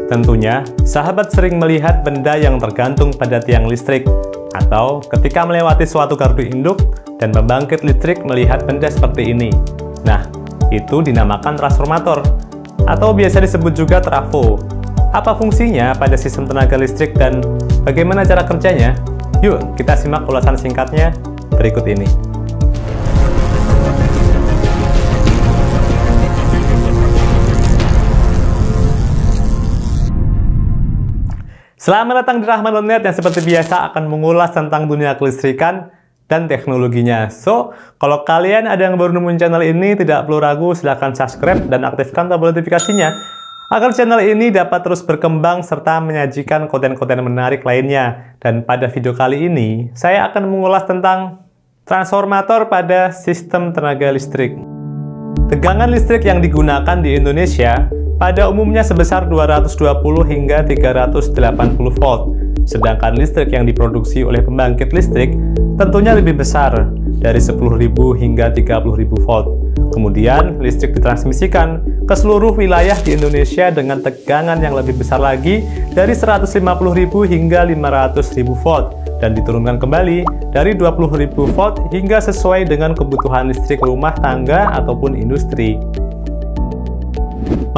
Tentunya, sahabat sering melihat benda yang tergantung pada tiang listrik, atau ketika melewati suatu gardu induk dan pembangkit listrik melihat benda seperti ini. Nah, itu dinamakan transformator, atau biasa disebut juga trafo. Apa fungsinya pada sistem tenaga listrik dan bagaimana cara kerjanya? Yuk, kita simak ulasan singkatnya berikut ini. Selamat datang di Rahman.net yang seperti biasa akan mengulas tentang dunia kelistrikan dan teknologinya. So, kalau kalian ada yang baru nemuin channel ini, tidak perlu ragu, silahkan subscribe dan aktifkan tombol notifikasinya agar channel ini dapat terus berkembang serta menyajikan konten-konten menarik lainnya. Dan pada video kali ini, saya akan mengulas tentang transformator pada sistem tenaga listrik. Tegangan listrik yang digunakan di Indonesia pada umumnya sebesar 220 hingga 380 volt, sedangkan listrik yang diproduksi oleh pembangkit listrik tentunya lebih besar, dari 10.000 hingga 30.000 volt. Kemudian, listrik ditransmisikan ke seluruh wilayah di Indonesia dengan tegangan yang lebih besar lagi, dari 150.000 hingga 500.000 volt, dan diturunkan kembali dari 20.000 volt hingga sesuai dengan kebutuhan listrik rumah tangga ataupun industri.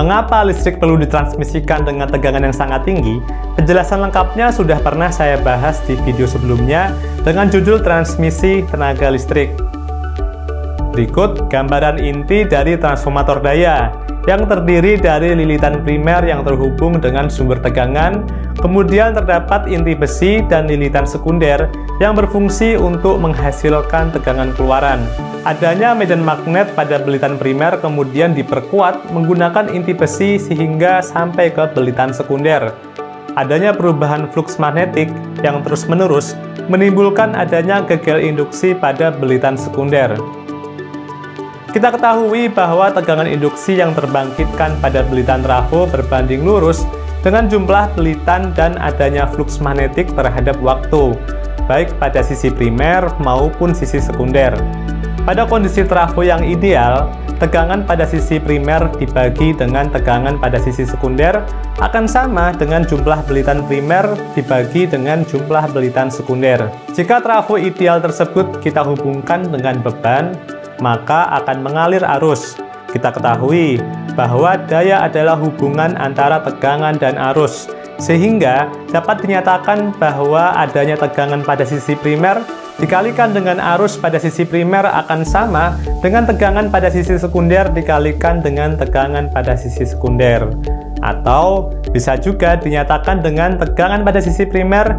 Mengapa listrik perlu ditransmisikan dengan tegangan yang sangat tinggi? Penjelasan lengkapnya sudah pernah saya bahas di video sebelumnya dengan judul transmisi tenaga listrik. Berikut gambaran inti dari transformator daya yang terdiri dari lilitan primer yang terhubung dengan sumber tegangan, kemudian terdapat inti besi dan lilitan sekunder yang berfungsi untuk menghasilkan tegangan keluaran. Adanya medan magnet pada belitan primer kemudian diperkuat menggunakan inti besi sehingga sampai ke belitan sekunder. Adanya perubahan fluks magnetik yang terus-menerus menimbulkan adanya gagal induksi pada belitan sekunder. Kita ketahui bahwa tegangan induksi yang terbangkitkan pada belitan trafo berbanding lurus dengan jumlah belitan dan adanya fluks magnetik terhadap waktu, baik pada sisi primer maupun sisi sekunder. Pada kondisi trafo yang ideal, tegangan pada sisi primer dibagi dengan tegangan pada sisi sekunder akan sama dengan jumlah belitan primer dibagi dengan jumlah belitan sekunder. Jika trafo ideal tersebut kita hubungkan dengan beban, maka akan mengalir arus. Kita ketahui bahwa daya adalah hubungan antara tegangan dan arus, sehingga dapat dinyatakan bahwa adanya tegangan pada sisi primer dikalikan dengan arus pada sisi primer akan sama dengan tegangan pada sisi sekunder dikalikan dengan tegangan pada sisi sekunder. Atau bisa juga dinyatakan dengan tegangan pada sisi primer